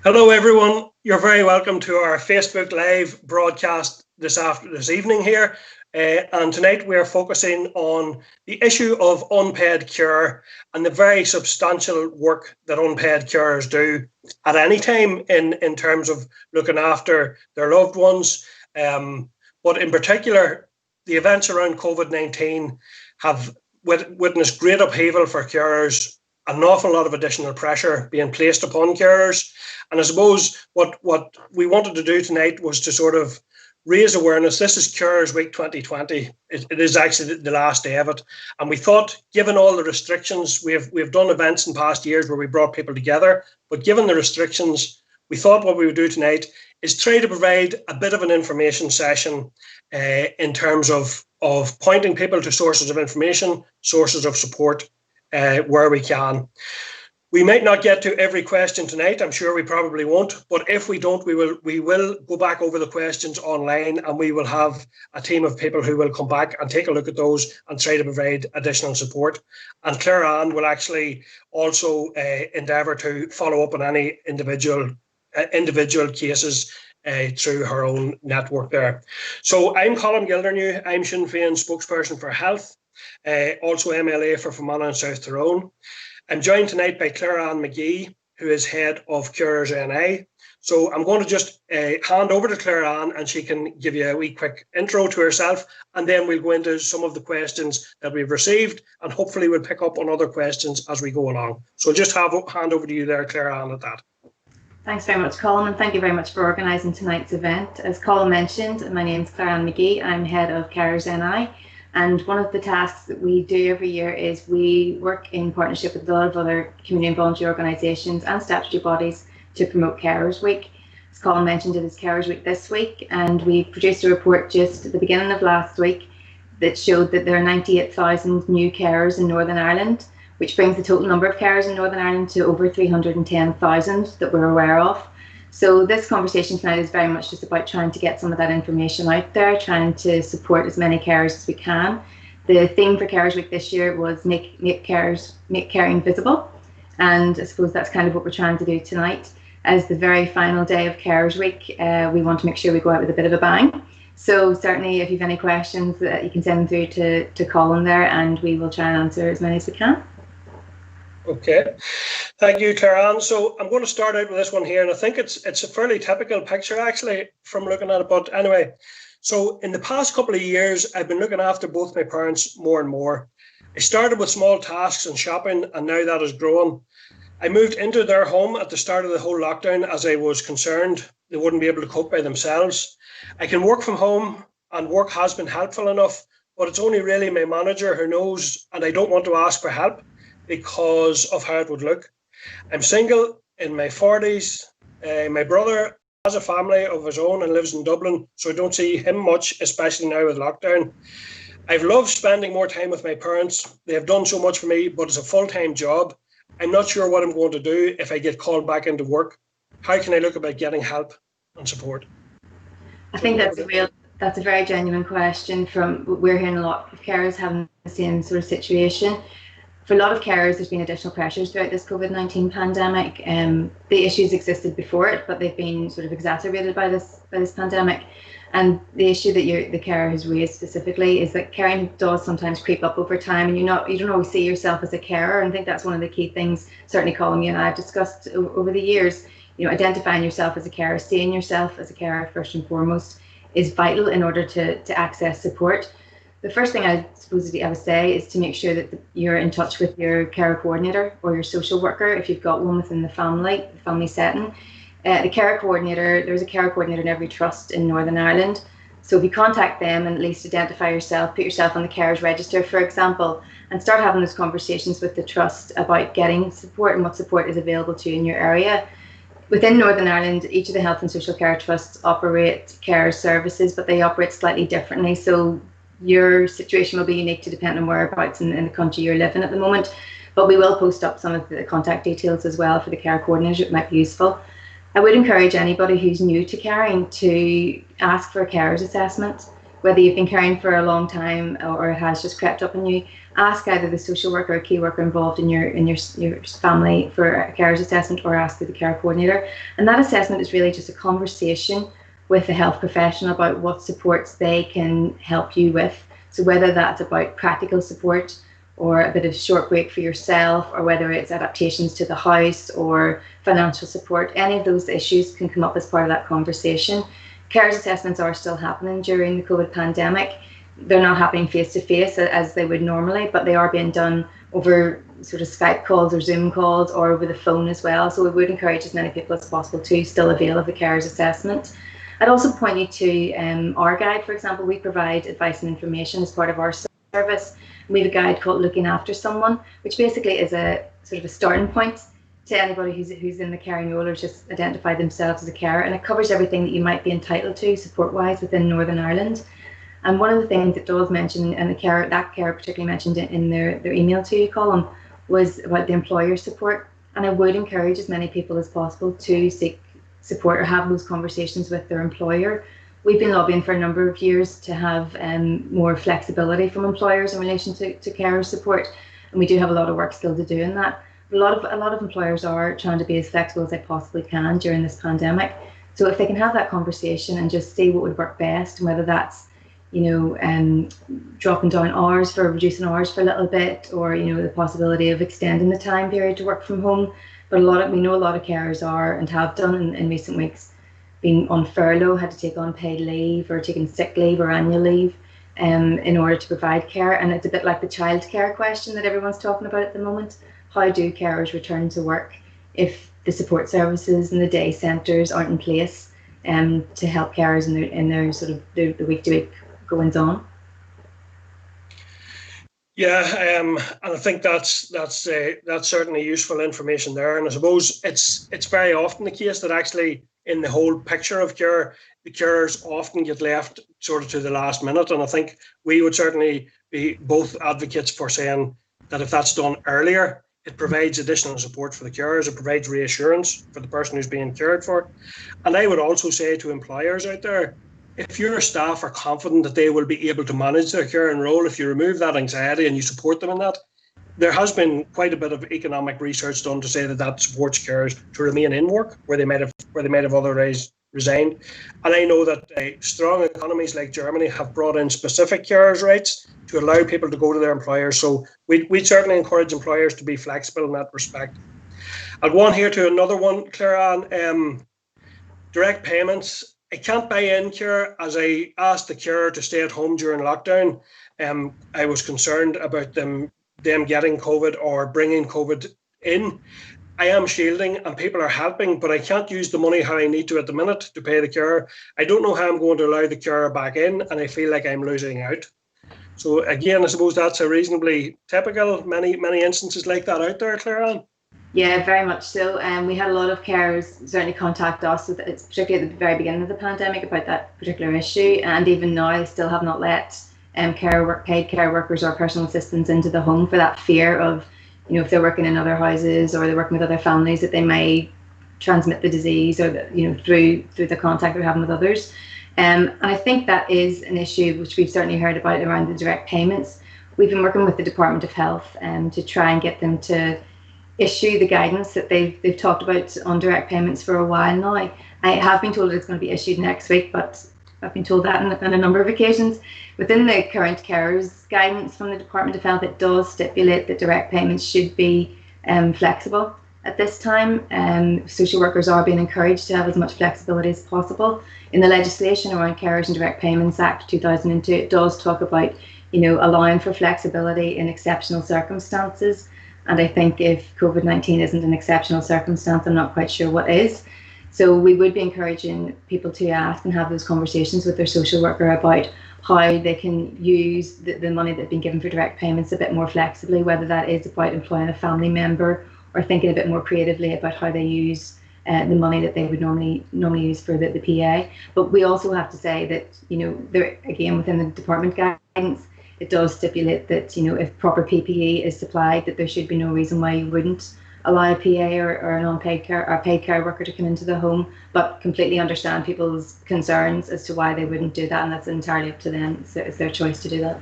Hello everyone, you're very welcome to our Facebook Live broadcast this evening here. And tonight we are focusing on the issue of unpaid care and the very substantial work that unpaid carers do at any time in terms of looking after their loved ones. But in particular, the events around Covid-19 have witnessed great upheaval for carers, an awful lot of additional pressure being placed upon carers. And I suppose what we wanted to do tonight was to sort of raise awareness. This is Carers Week 2020. It is actually the last day of it. And we thought, given all the restrictions, we've done events in past years where we brought people together, but given the restrictions, we thought what we would do tonight is try to provide a bit of an information session in terms of pointing people to sources of information, sources of support where we can. We might not get to every question tonight. I'm sure we probably won't, but if we don't, we will go back over the questions online, and we will have a team of people who will come back and take a look at those and try to provide additional support. And Claire Ann will actually also endeavour to follow up on any individual cases through her own network there. So I'm Colin Gildernew. I'm Sinn Féin spokesperson for health, also MLA for Fermanagh and South Tyrone. I'm joined tonight by Claire Ann McGee, who is head of Carers NI. So I'm going to just hand over to Claire Ann, and she can give you a wee quick intro to herself, and then we'll go into some of the questions that we've received, and hopefully we'll pick up on other questions as we go along. So just hand over to you there, Claire Ann, at that. Thanks very much, Colin, and thank you very much for organising tonight's event. As Colin mentioned, my name is Claire Ann McGee. I'm head of Carers NI. And one of the tasks that we do every year is we work in partnership with a lot of other community and voluntary organisations and statutory bodies to promote Carers Week. As Colin mentioned, it is Carers Week this week, and we produced a report just at the beginning of last week that showed that there are 98,000 new carers in Northern Ireland, which brings the total number of carers in Northern Ireland to over 310,000 that we're aware of. So this conversation tonight is very much just about trying to get some of that information out there, trying to support as many carers as we can. The theme for Carers Week this year was make caring visible, and I suppose that's kind of what we're trying to do tonight. As the very final day of Carers Week, we want to make sure we go out with a bit of a bang. So certainly, if you have any questions, you can send them through to Colin there, and we will try and answer as many as we can. Okay, thank you, Claire Ann. So I'm going to start out with this one here, and I think it's a fairly typical picture actually from looking at it. But anyway, so in the past couple of years, I've been looking after both my parents more and more. I started with small tasks and shopping, and now that has grown. I moved into their home at the start of the whole lockdown as I was concerned they wouldn't be able to cope by themselves. I can work from home, and work has been helpful enough, but it's only really my manager who knows, and I don't want to ask for help because of how it would look. I'm single, in my 40s. My brother has a family of his own and lives in Dublin, so I don't see him much, especially now with lockdown. I've loved spending more time with my parents. They have done so much for me, but it's a full-time job. I'm not sure what I'm going to do if I get called back into work. How can I look about getting help and support? I think that's a very genuine question. We're hearing a lot of carers having the same sort of situation. For a lot of carers, there's been additional pressures throughout this COVID-19 pandemic. The issues existed before it, but they've been sort of exacerbated by this pandemic. And the issue that the carer has raised specifically is that caring does sometimes creep up over time, and you don't always see yourself as a carer. And I think that's one of the key things, certainly Colin, you and I have discussed over the years. Identifying yourself as a carer, seeing yourself as a carer first and foremost, is vital in order to access support. The first thing I suppose I would say is to make sure that you're in touch with your care coordinator or your social worker if you've got one within the family setting. The care coordinator, there's a care coordinator in every trust in Northern Ireland. So if you contact them and at least identify yourself, put yourself on the carers register, for example, and start having those conversations with the trust about getting support and what support is available to you in your area. Within Northern Ireland, each of the health and social care trusts operate care services, but they operate slightly differently. So your situation will be unique to depend on whereabouts in the country you're living at the moment. But we will post up some of the contact details as well for the care coordinators. It might be useful. I would encourage anybody who's new to caring to ask for a carers assessment, whether you've been caring for a long time or it has just crept up on you. ask either the social worker or key worker involved in your family for a carers assessment, or ask the care coordinator. And that assessment is really just a conversation with a health professional about what supports they can help you with. So whether that's about practical support or a bit of short break for yourself, or whether it's adaptations to the house or financial support, any of those issues can come up as part of that conversation. Carers assessments are still happening during the COVID pandemic. They're not happening face to face as they would normally, but they are being done over sort of Skype calls or Zoom calls, or over the phone as well. So we would encourage as many people as possible to still avail of the carers assessment. I'd also point you to our guide, for example. We provide advice and information as part of our service. We have a guide called Looking After Someone, which basically is a sort of a starting point to anybody who's in the caring role or just identify themselves as a carer, and it covers everything that you might be entitled to support-wise within Northern Ireland. And one of the things that does mention, and that carer particularly mentioned in their email to you column, was about the employer support. And I would encourage as many people as possible to seek support or have those conversations with their employer. We've been lobbying for a number of years to have more flexibility from employers in relation to carer support, and we do have a lot of work still to do in that. A lot of employers are trying to be as flexible as they possibly can during this pandemic. So if they can have that conversation and just see what would work best, and whether that's dropping down hours, for reducing hours for a little bit, or the possibility of extending the time period to work from home. But we know a lot of carers are, and have done in recent weeks, been on furlough, had to take on paid leave or taken sick leave or annual leave in order to provide care. And it's a bit like the childcare question that everyone's talking about at the moment. How do carers return to work if the support services and the day centres aren't in place to help carers in their sort of the week-to-week goings on? Yeah, and I think that's certainly useful information there. And I suppose it's very often the case that actually in the whole picture of care, the carers often get left sort of to the last minute. And I think we would certainly be both advocates for saying that if that's done earlier, it provides additional support for the carers, it provides reassurance for the person who's being cared for. And I would also say to employers out there, if your staff are confident that they will be able to manage their care and role, if you remove that anxiety and you support them in that, there has been quite a bit of economic research done to say that supports carers to remain in work where they might have otherwise resigned. And I know that strong economies like Germany have brought in specific carers' rights to allow people to go to their employers. So we certainly encourage employers to be flexible in that respect. I'll go on here to another one, Claire-Anne. Direct payments. I can't buy in, Ciara, as I asked the carer to stay at home during lockdown. I was concerned about them getting COVID or bringing COVID in. I am shielding and people are helping, but I can't use the money how I need to at the minute to pay the carer. I don't know how I'm going to allow the carer back in, and I feel like I'm losing out. So again, I suppose that's a reasonably typical, many instances like that out there, Claire-Anne. Yeah, very much so. We had a lot of carers certainly contact us, particularly at the very beginning of the pandemic, about that particular issue. And even now, they still have not let paid care workers or personal assistants into the home for that fear of, if they're working in other houses or they're working with other families, that they may transmit the disease or through the contact they're having with others. And I think that is an issue which we've certainly heard about around the direct payments. We've been working with the Department of Health to try and get them to issue the guidance that they've talked about on direct payments for a while now. I have been told it's going to be issued next week, but I've been told that on a number of occasions. Within the current carers guidance from the Department of Health, it does stipulate that direct payments should be flexible at this time. Social workers are being encouraged to have as much flexibility as possible. In the legislation around Carers and Direct Payments Act 2002, it does talk about allowing for flexibility in exceptional circumstances. And I think if COVID-19 isn't an exceptional circumstance, I'm not quite sure what is. So we would be encouraging people to ask and have those conversations with their social worker about how they can use the money that's been given for direct payments a bit more flexibly, whether that is about employing a family member or thinking a bit more creatively about how they use the money that they would normally use for the PA. But we also have to say that, there again within the department guidance, it does stipulate that, if proper PPE is supplied, that there should be no reason why you wouldn't allow a PA or a paid care worker to come into the home, but completely understand people's concerns as to why they wouldn't do that, and that's entirely up to them. So it's their choice to do that.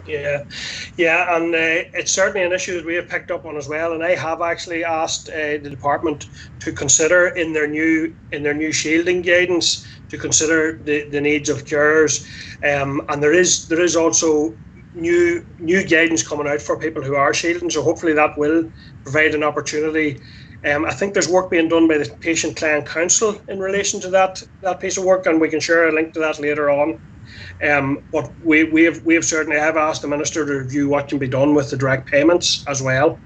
Yeah, and it's certainly an issue that we have picked up on as well. And I have actually asked the department to consider in their new shielding guidance to consider the needs of carers. And there is also new guidance coming out for people who are shielding. So hopefully that will provide an opportunity. I think there's work being done by the Patient Client Council in relation to that piece of work, and we can share a link to that later on. But we have certainly have asked the Minister to review what can be done with the direct payments as well.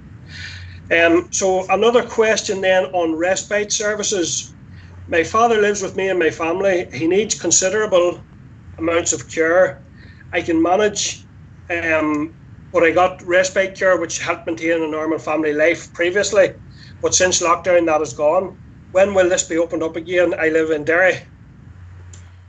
So another question then on respite services. My father lives with me and my family. He needs considerable amounts of care. I can manage, but I got respite care which helped maintain a normal family life previously, but since lockdown that is gone. When will this be opened up again? I live in Derry.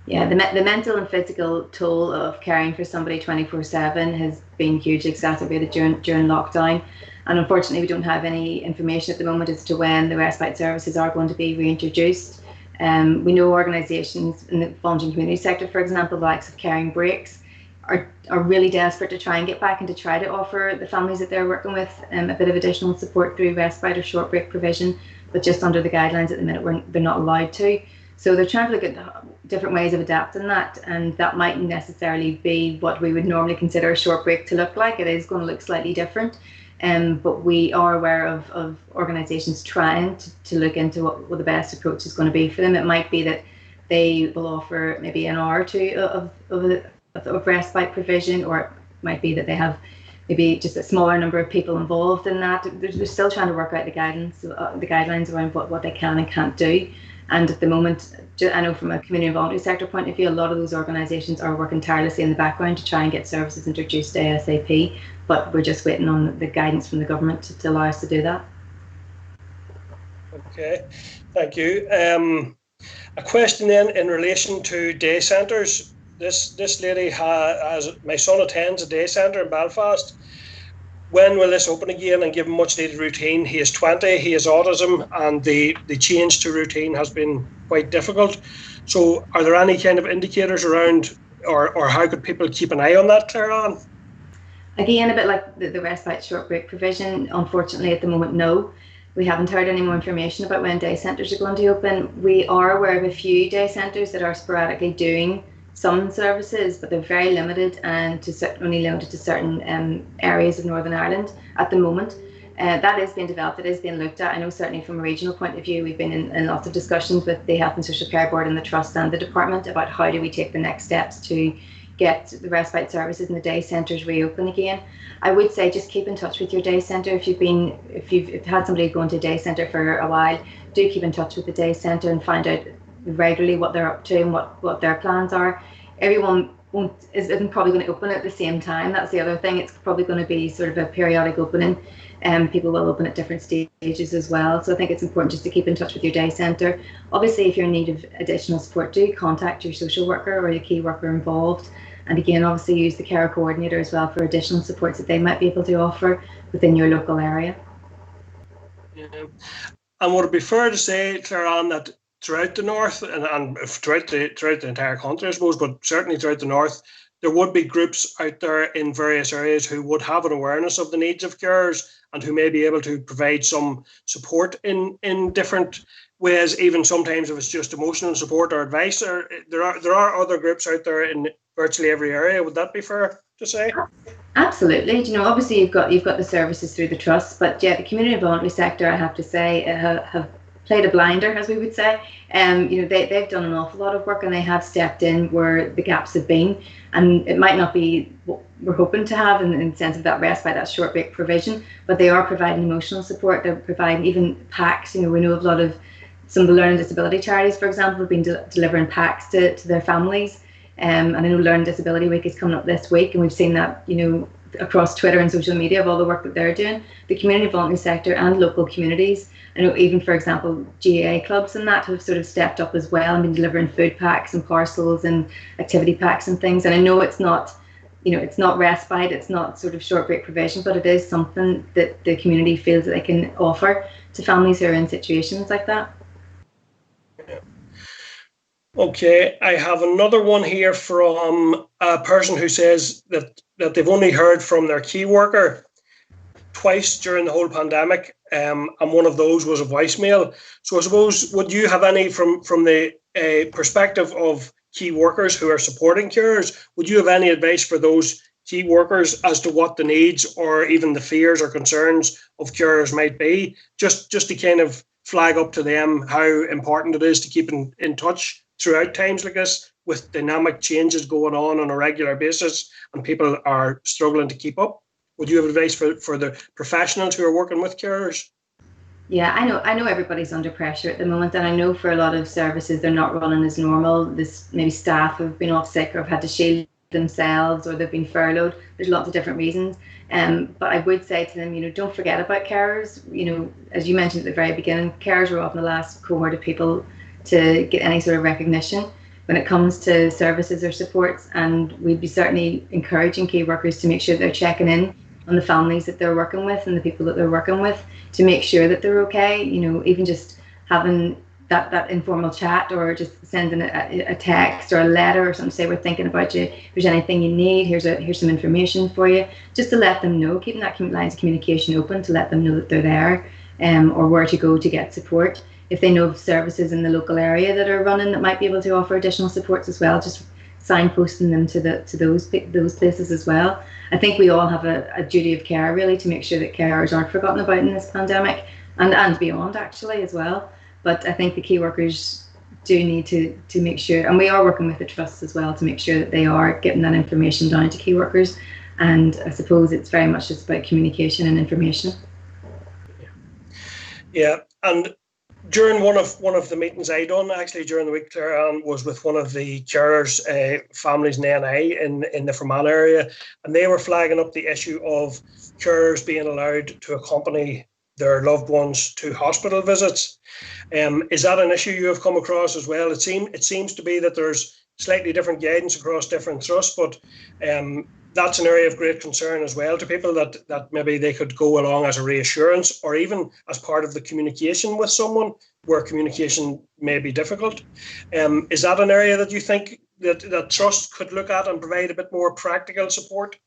Yeah, the mental and physical toll of caring for somebody 24/7 has been hugely exacerbated during lockdown. And unfortunately, we don't have any information at the moment as to when the respite services are going to be reintroduced. We know organisations in the voluntary community sector, for example, the likes of Caring Breaks, are really desperate to try and get back and to try to offer the families that they're working with a bit of additional support through respite or short break provision, but just under the guidelines at the minute, they're not allowed to. So they're trying to look at different ways of adapting that, and that mightn't necessarily be what we would normally consider a short break to look like. It is going to look slightly different, but we are aware of organisations trying to look into what the best approach is going to be for them. It might be that they will offer maybe an hour or two of respite provision, or it might be that they have maybe just a smaller number of people involved in that. They're still trying to work out the guidelines around what they can and can't do. And at the moment, I know from a community and voluntary sector point of view, a lot of those organisations are working tirelessly in the background to try and get services introduced ASAP, but we're just waiting on the guidance from the government to allow us to do that. Okay, thank you. A question then in relation to day centres. This lady has, my son attends a day centre in Belfast. When will this open again and give him much needed routine? He is 20, he has autism, and the change to routine has been quite difficult. So are there any kind of indicators around, or how could people keep an eye on that, Claire-Anne? Again, a bit like the respite short break provision, unfortunately at the moment, no. We haven't heard any more information about when day centres are going to open. We are aware of a few day centres that are sporadically doing some services, but they're very limited and only limited to certain areas of Northern Ireland at the moment. That is being developed, it is being looked at. I know certainly from a regional point of view, we've been in lots of discussions with the Health and Social Care Board and the Trust and the Department about how do we take the next steps to get the respite services in the day centres reopen again. I would say just keep in touch with your day centre. If you've had somebody going to a day centre for a while, do keep in touch with the day centre and find out regularly what they're up to and what their plans are. Everyone isn't probably going to open at the same time. That's the other thing. It's probably going to be sort of a periodic opening, and people will open at different stages as well. So I think it's important just to keep in touch with your day centre. Obviously, if you're in need of additional support, do contact your social worker or your key worker involved. And again, obviously use the care coordinator as well for additional supports that they might be able to offer within your local area. Yeah. And would it be fair to say, Claire-Anne, that throughout the north and throughout the entire country, I suppose, but certainly throughout the north, there would be groups out there in various areas who would have an awareness of the needs of carers and who may be able to provide some support in different ways, even sometimes if it's just emotional support or advice. Or there are other groups out there in virtually every area. Would that be fair to say? Absolutely. You know, obviously you've got the services through the trust, but yeah, the community and voluntary sector, I have to say, have played a blinder, as we would say. You know, they've done an awful lot of work and they have stepped in where the gaps have been. And it might not be what we're hoping to have in the sense of that respite, that short break provision, but they are providing emotional support. They're providing even packs. You know, we know of a lot of some of the learning disability charities, for example, have been delivering packs to their families. And I know Learning Disability Week is coming up this week, and we've seen that, you know, across Twitter and social media of all the work that they're doing. The community voluntary sector and local communities, I know even, for example, GAA clubs and that have sort of stepped up as well and been delivering food packs and parcels and activity packs and things. And I know it's not, you know, it's not respite, it's not sort of short break provision, but it is something that the community feels that they can offer to families who are in situations like that. Okay, I have another one here from a person who says that they've only heard from their key worker twice during the whole pandemic, and one of those was a voicemail. So I suppose, would you have any from the perspective of key workers who are supporting carers? Would you have any advice for those key workers as to what the needs or even the fears or concerns of carers might be, just to kind of flag up to them how important it is to keep in touch throughout times like this, with dynamic changes going on a regular basis and people are struggling to keep up? Would you have advice for the professionals who are working with carers? Yeah, I know everybody's under pressure at the moment, and I know for a lot of services they're not running as normal. This maybe staff have been off sick or have had to shield themselves, or they've been furloughed. There's lots of different reasons. But I would say to them, don't forget about carers. As you mentioned at the very beginning, carers are often the last cohort of people to get any sort of recognition when it comes to services or supports. And we'd be certainly encouraging key workers to make sure they're checking in on the families that they're working with and the people that they're working with, to make sure that they're okay. Even just having that informal chat, or just sending a text or a letter or something, say we're thinking about you, if there's anything you need, here's some information for you, just to let them know, keeping that lines of communication open to let them know that they're there, or where to go to get support. If they know of services in the local area that are running that might be able to offer additional supports as well, just signposting them to those places as well. I think we all have a duty of care, really, to make sure that carers aren't forgotten about in this pandemic, and beyond, actually, as well. But I think the key workers do need to make sure, and we are working with the trusts as well, to make sure that they are getting that information down to key workers. And I suppose it's very much just about communication and information. Yeah, and during one of the meetings I done actually during the week, Claire, was with one of the carers' families in NI in the Fermanagh area, and they were flagging up the issue of carers being allowed to accompany their loved ones to hospital visits. Is that an issue you have come across as well? It seems to be that there's slightly different guidance across different trusts, but that's an area of great concern as well to people, that maybe they could go along as a reassurance or even as part of the communication with someone where communication may be difficult. Is that an area that you think that trusts could look at and provide a bit more practical support?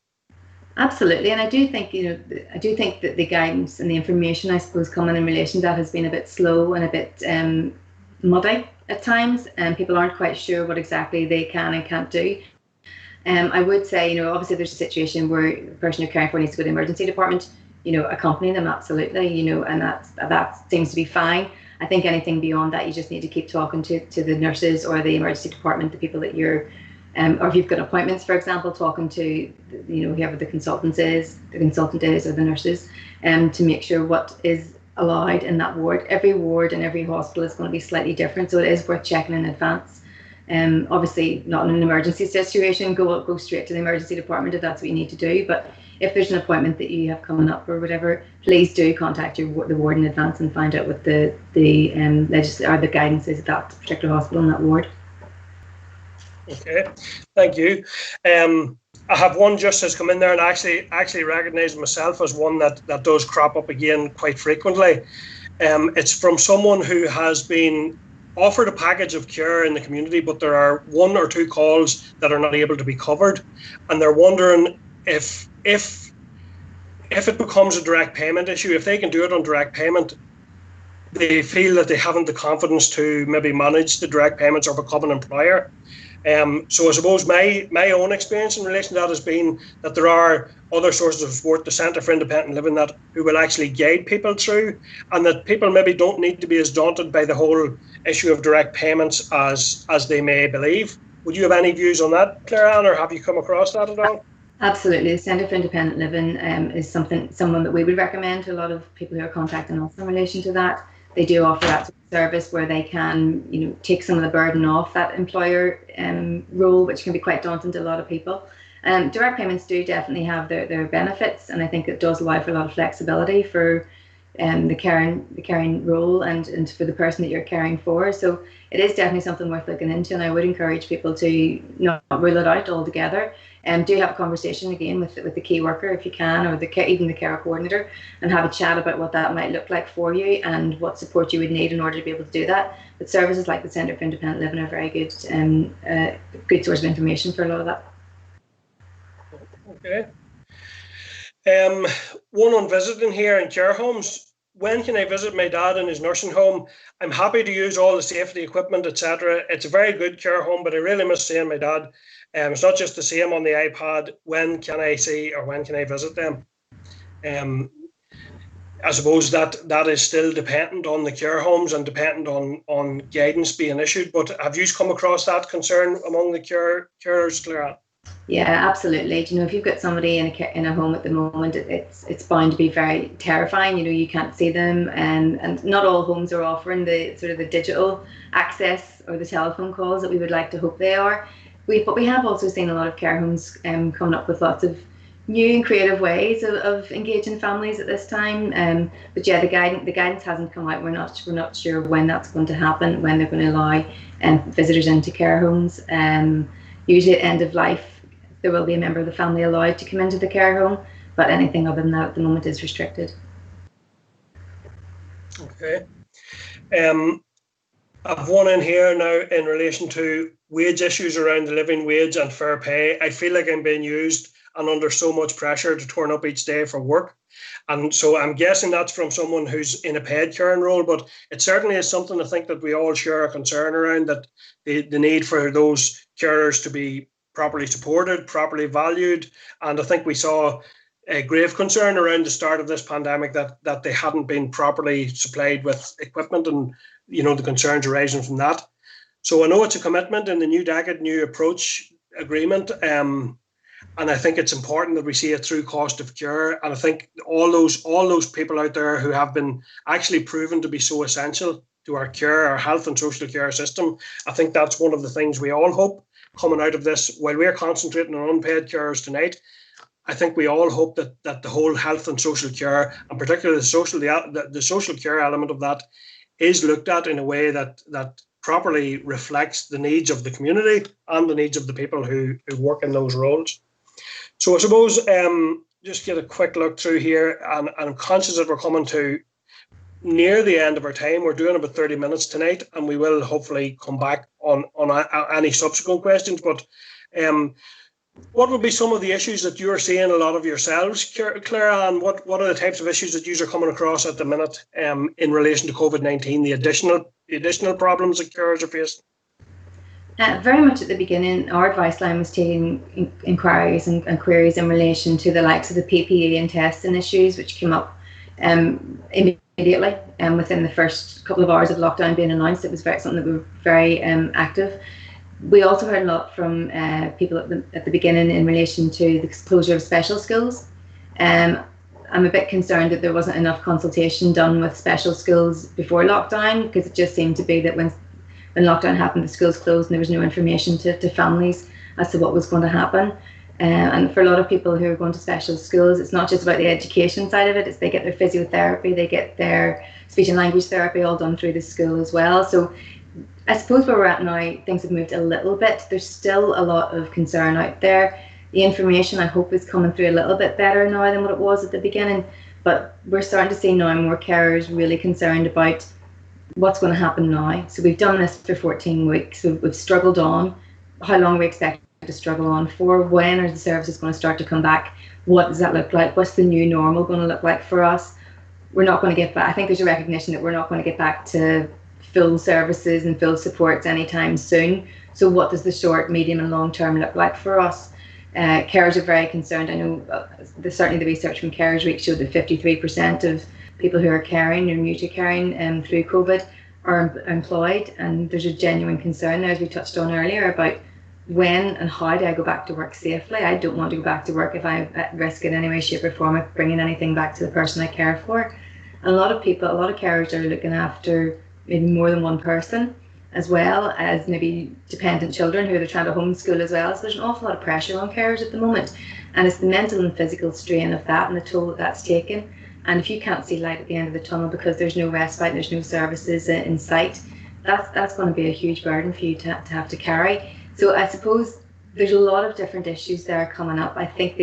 Absolutely, and I do think that the guidance and the information, I suppose, coming in relation to that has been a bit slow and a bit muddy at times, and people aren't quite sure what exactly they can and can't do. I would say, obviously there's a situation where the person you're caring for needs to go to the emergency department, accompany them, absolutely, and that seems to be fine. I think anything beyond that, you just need to keep talking to the nurses or the emergency department, the people that you're, or if you've got appointments, for example, talking to, whoever the consultant is, or the nurses, to make sure what is allowed in that ward. Every ward and every hospital is going to be slightly different, so it is worth checking in advance. Obviously, not in an emergency situation, go straight to the emergency department if that's what you need to do. But if there's an appointment that you have coming up or whatever, please do contact the ward in advance and find out what the guidance is at that particular hospital in that ward. Okay, thank you. I have one just has come in there, and actually recognise myself as one that does crop up again quite frequently. It's from someone who has been offered a package of care in the community, but there are one or two calls that are not able to be covered, and they're wondering if it becomes a direct payment issue, if they can do it on direct payment, they feel that they haven't the confidence to maybe manage the direct payments or become an employer. So I suppose my own experience in relation to that has been that there are other sources of support, the Centre for Independent Living, that who will actually guide people through, and that people maybe don't need to be as daunted by the whole issue of direct payments as they may believe. Would you have any views on that, Claire Ann, or have you come across that at all? Absolutely. The Centre for Independent Living is someone that we would recommend to a lot of people who are contacting us in relation to that. They do offer that service where they can, take some of the burden off that employer role, which can be quite daunting to a lot of people. Direct payments do definitely have their benefits, and I think it does allow for a lot of flexibility for the caring role and for the person that you're caring for. So it is definitely something worth looking into, and I would encourage people to not rule it out altogether. Do have a conversation again with the key worker if you can, or even the care coordinator, and have a chat about what that might look like for you and what support you would need in order to be able to do that. But services like the Centre for Independent Living are very good good source of information for a lot of that. Okay. One on visiting here in care homes. When can I visit my dad in his nursing home? I'm happy to use all the safety equipment, etc. It's a very good care home, but I really miss seeing my dad. It's not just to see him on the iPad. When can I see, or when can I visit them? I suppose that is still dependent on the care homes and dependent on guidance being issued. But have you come across that concern among the carers, Clara? Yeah, absolutely. You know, if you've got somebody in a home at the moment, it's bound to be very terrifying. You know, you can't see them, and not all homes are offering the sort of the digital access or the telephone calls that we would like to hope they are. But we have also seen a lot of care homes coming up with lots of new and creative ways of engaging families at this time. But yeah, the guidance hasn't come out. We're not sure when that's going to happen, when they're going to allow visitors into care homes. Usually at end of life, there will be a member of the family allowed to come into the care home, but anything other than that at the moment is restricted. Okay. I've one in here now in relation to wage issues around the living wage and fair pay. I feel like I'm being used and under so much pressure to turn up each day for work. And so I'm guessing that's from someone who's in a paid caring role, but it certainly is something I think that we all share a concern around, that the need for those carers to be properly supported, properly valued. And I think we saw a grave concern around the start of this pandemic that they hadn't been properly supplied with equipment, and you know the concerns arising from that. So I know it's a commitment in the new decade, new approach agreement, and I think it's important that we see it through cost of care. And I think all those people out there who have been actually proven to be so essential to our care, our health and social care system, I think that's one of the things we all hope coming out of this. While we're concentrating on unpaid carers tonight, I think we all hope that the whole health and social care, and particularly the social care element of that, is looked at in a way that properly reflects the needs of the community and the needs of the people who work in those roles. So I suppose just get a quick look through here, and I'm conscious that we're coming to near the end of our time. We're doing about 30 minutes tonight, and we will hopefully come back on any subsequent questions. But what would be some of the issues that you're seeing a lot of yourselves, Clara, and what are the types of issues that you are coming across at the minute in relation to COVID-19, the additional problems that carers are facing? Very much at the beginning, our advice line was taking inquiries and queries in relation to the likes of the PPE and testing issues, which came up immediately within the first couple of hours of lockdown being announced. It was something that we were very active. We also heard a lot from people at the beginning in relation to the closure of special schools. I'm a bit concerned that there wasn't enough consultation done with special schools before lockdown, because it just seemed to be that when lockdown happened, the schools closed and there was no information to families as to what was going to happen. And for a lot of people who are going to special schools, it's not just about the education side of it, it's they get their physiotherapy, they get their speech and language therapy all done through the school as well. So I suppose where we're at now, things have moved a little bit. There's still a lot of concern out there. The information, I hope, is coming through a little bit better now than what it was at the beginning. But we're starting to see now more carers really concerned about what's going to happen now. So we've done this for 14 weeks. We've struggled on. How long are we expected to struggle on for? When are the services going to start to come back? What does that look like? What's the new normal going to look like for us? We're not going to get back. I think there's a recognition that we're not going to get back to full services and full supports anytime soon. So what does the short, medium and long term look like for us? Carers are very concerned. I know certainly the research from Carers Week showed that 53% of people who are caring or new to caring through COVID are employed, and there's a genuine concern there, as we touched on earlier, about when and how do I go back to work safely. I don't want to go back to work if I'm at risk in any way, shape or form of bringing anything back to the person I care for. And a lot of carers are looking after maybe more than one person, as well as maybe dependent children who they're trying to homeschool as well. So there's an awful lot of pressure on carers at the moment, and it's the mental and physical strain of that and the toll that's taken. And if you can't see light at the end of the tunnel because there's no respite, there's no services in sight, that's going to be a huge burden for you to have to carry. So I suppose there's a lot of different issues there coming up. I think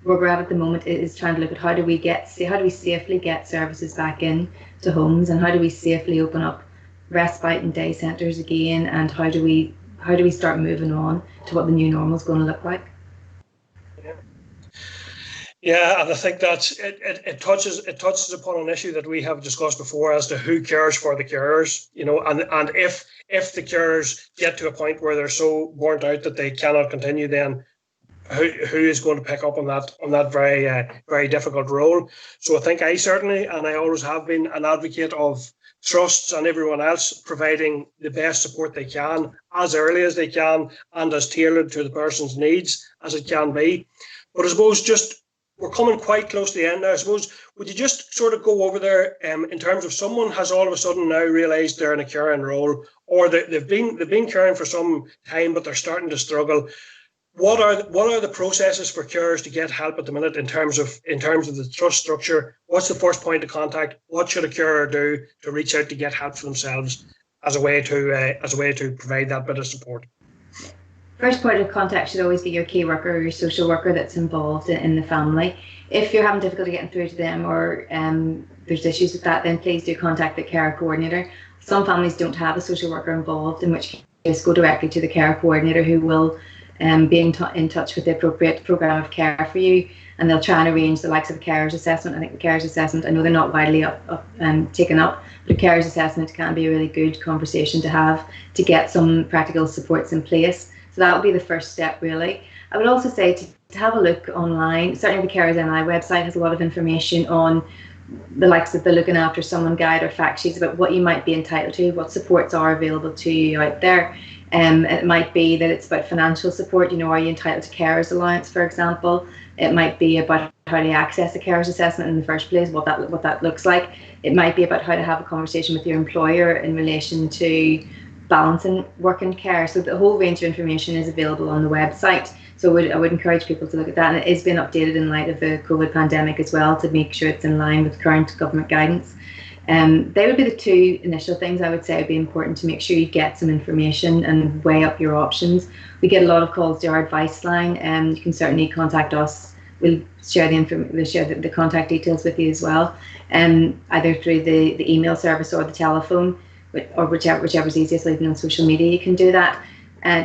where we're at the moment is trying to look at how do we safely get services back in to homes, and how do we safely open up respite and day centres again, and how do we start moving on to what the new normal is going to look like. Yeah, and I think that's it touches upon an issue that we have discussed before as to who cares for the carers, and if the carers get to a point where they're so burnt out that they cannot continue, then who is going to pick up on that very difficult role. So I think I certainly, and I always have been, an advocate of trusts and everyone else providing the best support they can as early as they can and as tailored to the person's needs as it can be. But I suppose we're coming quite close to the end now. I suppose, would you just sort of go over there in terms of someone has all of a sudden now realised they're in a caring role, or they've been caring for some time but they're starting to struggle. What are the processes for carers to get help at the minute in terms of the trust structure? What's the first point of contact? What should a carer do to reach out to get help for themselves as a way to provide that bit of support? First point of contact should always be your key worker or your social worker that's involved in the family. If you're having difficulty getting through to them, or there's issues with that, then please do contact the care coordinator. Some families don't have a social worker involved, in which case go directly to the care coordinator, who will be in touch with the appropriate programme of care for you, and they'll try and arrange the likes of a carers assessment. I think the carers assessment, I know they're not widely taken up, but a carers assessment can be a really good conversation to have to get some practical supports in place. So that would be the first step, really. I would also say to have a look online. Certainly the Carers NI website has a lot of information on the likes of the Looking After Someone guide or fact sheets about what you might be entitled to, what supports are available to you out there. It might be that it's about financial support. Are you entitled to carers allowance, for example? It might be about how to access a carers assessment in the first place, what that looks like. It might be about how to have a conversation with your employer in relation to balancing work and care. So the whole range of information is available on the website. So I would encourage people to look at that, and it is being updated in light of the COVID pandemic as well, to make sure it's in line with current government guidance. They would be the two initial things I would say would be important to make sure you get some information and weigh up your options. We get a lot of calls to our advice line, and you can certainly contact us. We'll share the contact details with you as well, either through the email service or the telephone, or whichever's easiest. Even on social media you can do that.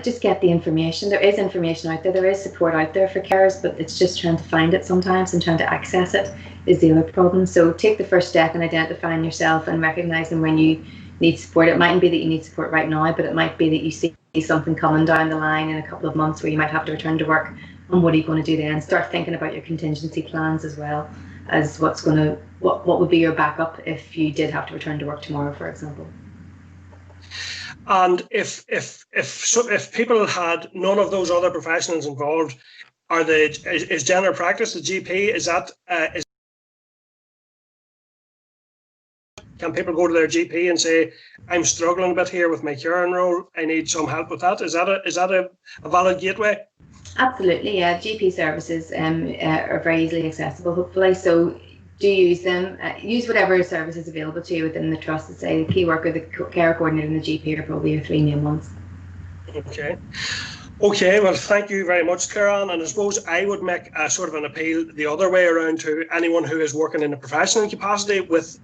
Just get the information. There is information out there. There is support out there for carers, but it's just trying to find it sometimes, and trying to access it is the other problem. So take the first step in identifying yourself and recognising when you need support. It mightn't be that you need support right now, but it might be that you see something coming down the line in a couple of months where you might have to return to work. And what are you going to do then? Start thinking about your contingency plans as well as what would be your backup if you did have to return to work tomorrow, for example. And if people had none of those other professionals involved, is general practice, the GP, can people go to their GP and say, I'm struggling a bit here with my caring role, I need some help with that? Is that a valid gateway? Absolutely, yeah. GP services are very easily accessible, hopefully. So do use them. Use whatever service is available to you within the trust. Say the key worker, the care coordinator, and the GP are probably your three main ones. Okay, well, thank you very much, Karen. And I suppose I would make a sort of an appeal the other way around to anyone who is working in a professional capacity with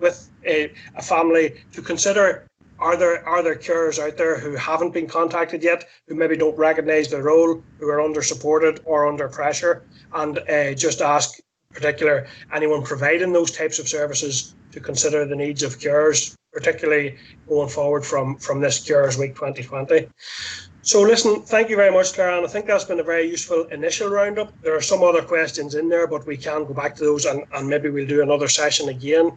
a family to consider, are there carers out there who haven't been contacted yet, who maybe don't recognise their role, who are under supported or under pressure, and just ask particular anyone providing those types of services to consider the needs of carers, particularly going forward from this Carers Week 2020. So listen, thank you very much, Karen. I think that's been a very useful initial roundup. There are some other questions in there, but we can go back to those, and maybe we'll do another session again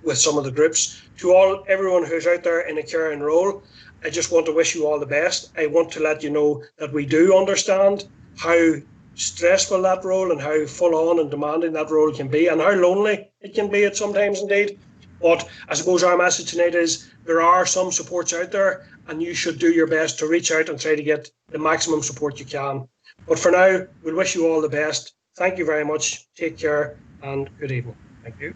with some of the groups. To everyone who's out there in a caring role, I just want to wish you all the best. I want to let you know that we do understand how stressful that role and how full on and demanding that role can be, and how lonely it can be at sometimes indeed. But I suppose our message tonight is there are some supports out there, and you should do your best to reach out and try to get the maximum support you can. But for now, we'll wish you all the best. Thank you very much. Take care and good evening. Thank you.